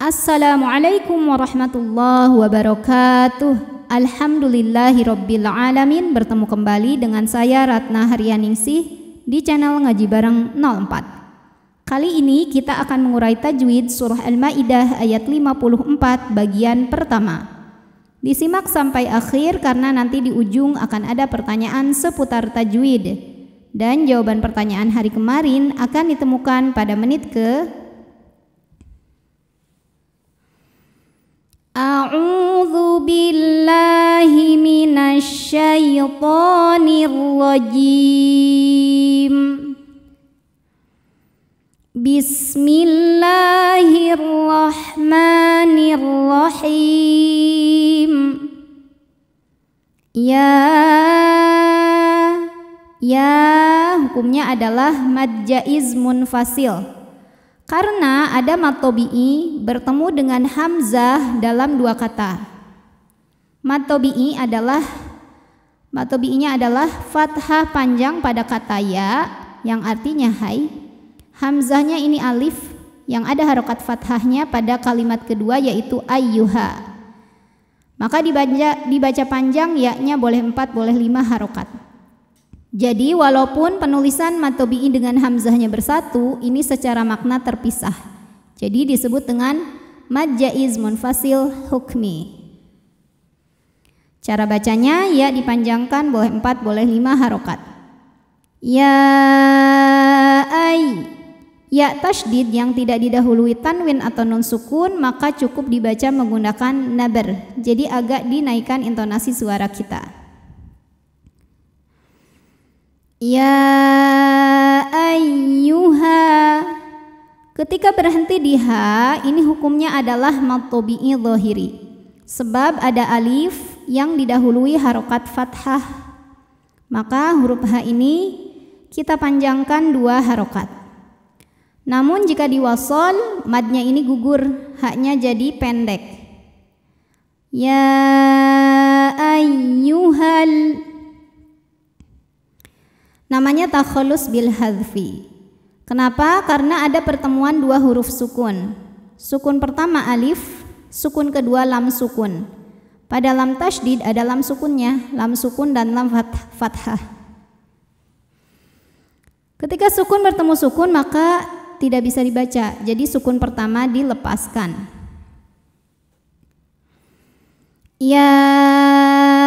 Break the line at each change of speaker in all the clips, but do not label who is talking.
Assalamualaikum warahmatullahi wabarakatuh. Alhamdulillahirabbil alamin. Bertemu kembali dengan saya Ratna Haryaningsih di channel Ngaji Bareng 04. Kali ini kita akan mengurai tajwid surah Al-Maidah ayat 54 bagian pertama. Disimak sampai akhir karena nanti di ujung akan ada pertanyaan seputar tajwid. Dan jawaban pertanyaan hari kemarin akan ditemukan pada menit ke A'udzu billahi minasy syaithanir rajim. Bismillahirrahmanirrahim. Ya hukumnya adalah mad jaiz munfasil. Karena ada mad tabi'i bertemu dengan hamzah dalam dua kata. Mad tabi'inya adalah fathah panjang pada kata ya yang artinya hai. Hamzahnya ini alif yang ada harokat fathahnya pada kalimat kedua yaitu ayyuha. Maka dibaca panjang ya-nya boleh 4 boleh 5 harokat. Jadi walaupun penulisan mad tabi'i dengan hamzahnya bersatu, ini secara makna terpisah. Jadi disebut dengan mad jaiz munfasil hukmi. Cara bacanya ya dipanjangkan boleh 4 boleh 5 harokat. Ya tasydid yang tidak didahului tanwin atau nun sukun maka cukup dibaca menggunakan nabar. Jadi agak dinaikkan intonasi suara kita. Ya ayyuha. Ketika berhenti di ha, ini hukumnya adalah mad tabi'i dhahiri. Sebab ada alif yang didahului harokat fathah. Maka huruf ha ini kita panjangkan 2 harokat. Namun jika diwasol, madnya ini gugur, haknya jadi pendek. Ya ayyuhal. Namanya takhallus bil hadfi. Kenapa? Karena ada pertemuan 2 huruf sukun. Sukun pertama alif, sukun kedua lam sukun. Pada lam tasydid ada lam sukunnya, lam sukun dan lam fathah. Ketika sukun bertemu sukun maka tidak bisa dibaca. Jadi sukun pertama dilepaskan. Ya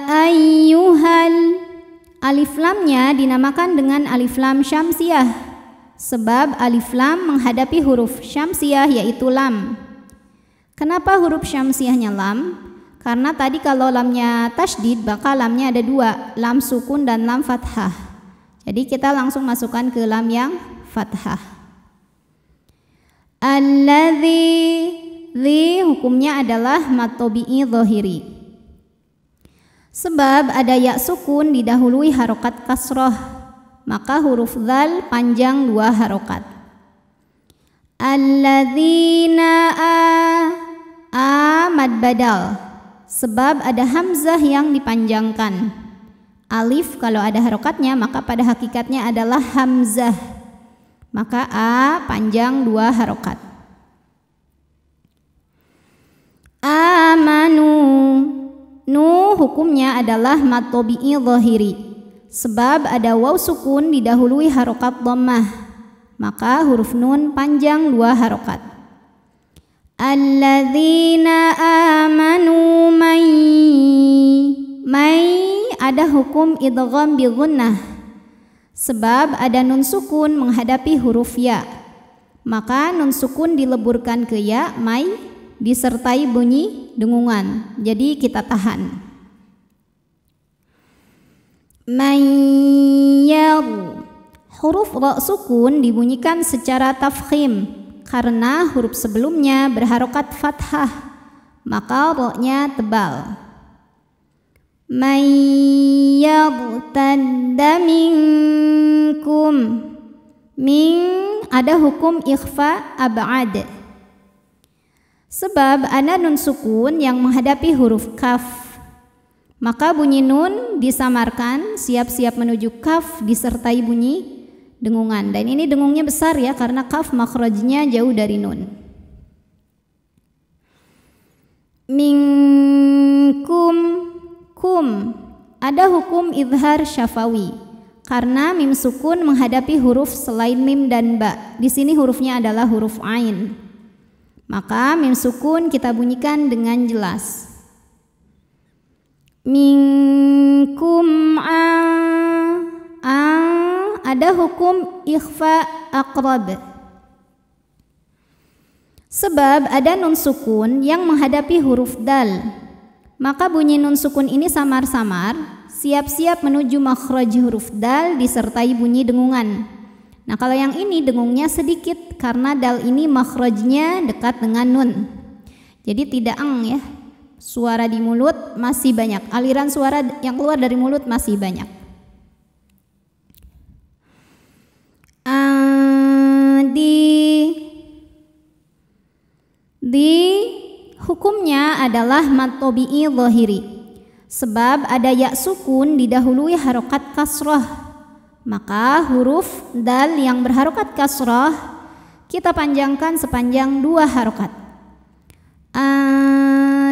ayyuhal. Alif lamnya dinamakan dengan alif lam syamsiyah. Sebab alif lam menghadapi huruf syamsiyah yaitu lam. Kenapa huruf syamsiyahnya lam? Karena tadi kalau lamnya tasydid maka lamnya ada 2, lam sukun dan lam fathah. Jadi kita langsung masukkan ke lam yang fathah. Alladzi hukumnya adalah mad tabi'i dhahiri. Sebab ada ya sukun didahului harokat kasroh, maka huruf dzal panjang 2 harokat. Alladzina mad badal. Sebab ada hamzah yang dipanjangkan. Alif kalau ada harokatnya maka pada hakikatnya adalah hamzah. Maka a panjang 2 harokat. Amanu. Nu hukumnya adalah mad tabi'i dhahiri. Sebab ada waw sukun didahului harokat dhammah. Maka huruf nun panjang 2 harokat. Alladzina amanu may ada hukum idgham bi gunnah. Sebab ada nun sukun menghadapi huruf ya. Maka nun sukun dileburkan ke ya may disertai bunyi dengungan. Jadi kita tahan. Mayyar. Huruf ra sukun dibunyikan secara tafkhim karena huruf sebelumnya berharokat fathah. Maka ra-nya tebal. Mayyartadda minkum. Min ada hukum ikhfa ab'ad. Sebab ada nun sukun yang menghadapi huruf kaf. Maka bunyi nun disamarkan siap-siap menuju kaf disertai bunyi dengungan. Dan ini dengungnya besar ya karena kaf makhrajnya jauh dari nun. Minkum, kum. Ada hukum idhar syafawi karena mim sukun menghadapi huruf selain mim dan ba. Di sini hurufnya adalah huruf ain. Maka mim sukun kita bunyikan dengan jelas. Minkum ada hukum ikhfa aqrab. Sebab ada nun sukun yang menghadapi huruf dal. Maka bunyi nun sukun ini samar-samar, siap-siap menuju makhraj huruf dal disertai bunyi dengungan. Nah, kalau yang ini dengungnya sedikit karena dal ini makhrajnya dekat dengan nun. Jadi tidak ya. Suara di mulut masih banyak, aliran suara yang keluar dari mulut masih banyak. Di hukumnya adalah mad tabi'i zahiri. Sebab ada ya sukun didahului harokat kasrah. Maka huruf dal yang berharokat kasrah kita panjangkan sepanjang 2 harokat.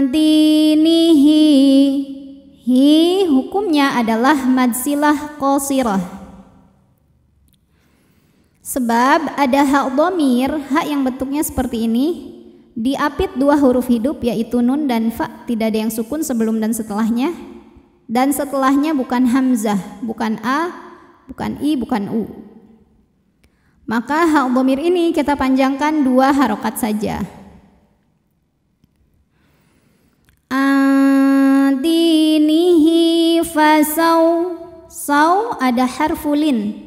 Dinihi, hi hukumnya adalah mad silah qasirah. Sebab ada hak dhamir, hak yang bentuknya seperti ini, diapit 2 huruf hidup yaitu nun dan fa, tidak ada yang sukun sebelum dan setelahnya, dan setelahnya bukan hamzah, bukan a, bukan i, bukan u. Maka hak dhamir ini kita panjangkan 2 harokat saja. Adinihi fasau, sau ada harfulin.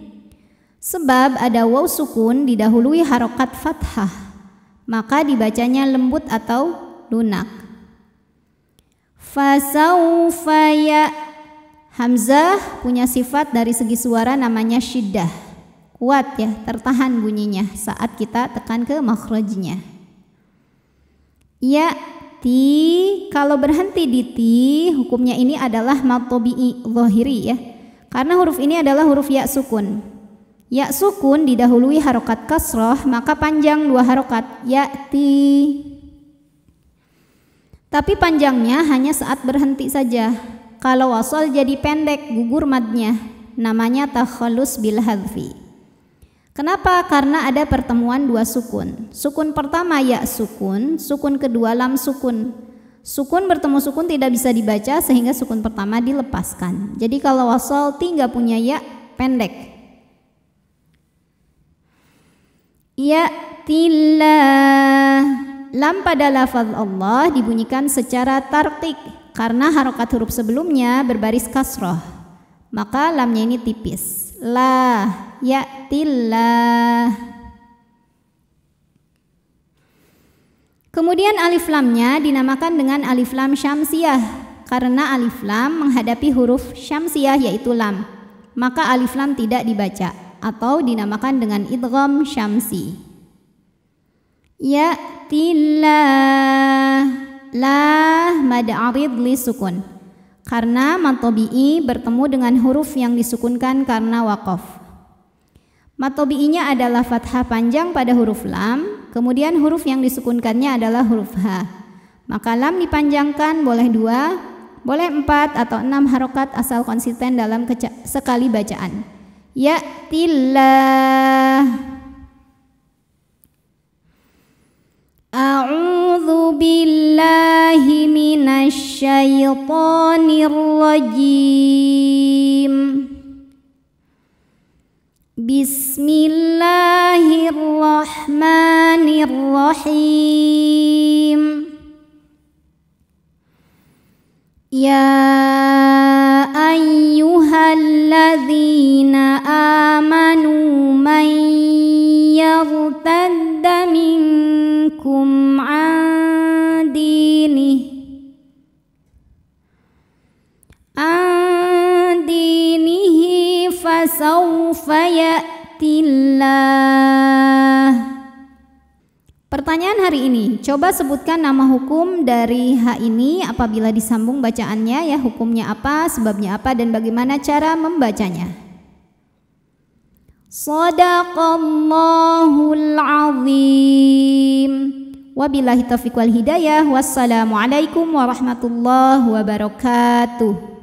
Sebab ada waw sukun didahului harokat fathah, maka dibacanya lembut atau lunak. Fasaufa ya, hamzah punya sifat dari segi suara namanya syiddah, kuat ya, tertahan bunyinya saat kita tekan ke makhrajnya. Ya ti, kalau berhenti di ti hukumnya ini adalah mad tabi'i zahiri ya, karena huruf ini adalah huruf ya sukun. Ya sukun didahului harokat kasroh, maka panjang 2 harokat, ya'ti. Tapi panjangnya hanya saat berhenti saja. Kalau wasal jadi pendek, gugur madnya, namanya takhallus bil hadfi. Kenapa? Karena ada pertemuan 2 sukun. Sukun pertama ya sukun, sukun kedua lam sukun. Sukun bertemu sukun tidak bisa dibaca sehingga sukun pertama dilepaskan. Jadi kalau wasal tinggal punya ya pendek. Ya'tillah, lam pada lafaz Allah dibunyikan secara tartik karena harokat huruf sebelumnya berbaris kasroh, maka lamnya ini tipis. La, ya'tillah. Kemudian alif lamnya dinamakan dengan alif lam syamsiyah karena alif lam menghadapi huruf syamsiyah yaitu lam, maka alif lam tidak dibaca atau dinamakan dengan idgham syamsi. Ya'tillah, la mad arid li sukun karena mad tabi'i bertemu dengan huruf yang disukunkan karena waqaf. Mad tabi'inya adalah fathah panjang pada huruf lam, kemudian huruf yang disukunkannya adalah huruf ha. Maka lam dipanjangkan boleh 2, boleh 4 atau 6 harokat asal konsisten dalam sekali bacaan. Ya'tillah. A'udzu billahi minasy syaithanir rajim. Bismillahirrahmanirrahim. Ya ayyuhalladzina amanu man yartadda minkum an dinihi fasawfa ya'tillah. Pertanyaan hari ini, coba sebutkan nama hukum dari ha ini apabila disambung bacaannya ya, hukumnya apa, sebabnya apa, dan bagaimana cara membacanya. Shadaqallahul azim. Wabillahi taufiq wal hidayah. Wassalamualaikum warahmatullahi wabarakatuh.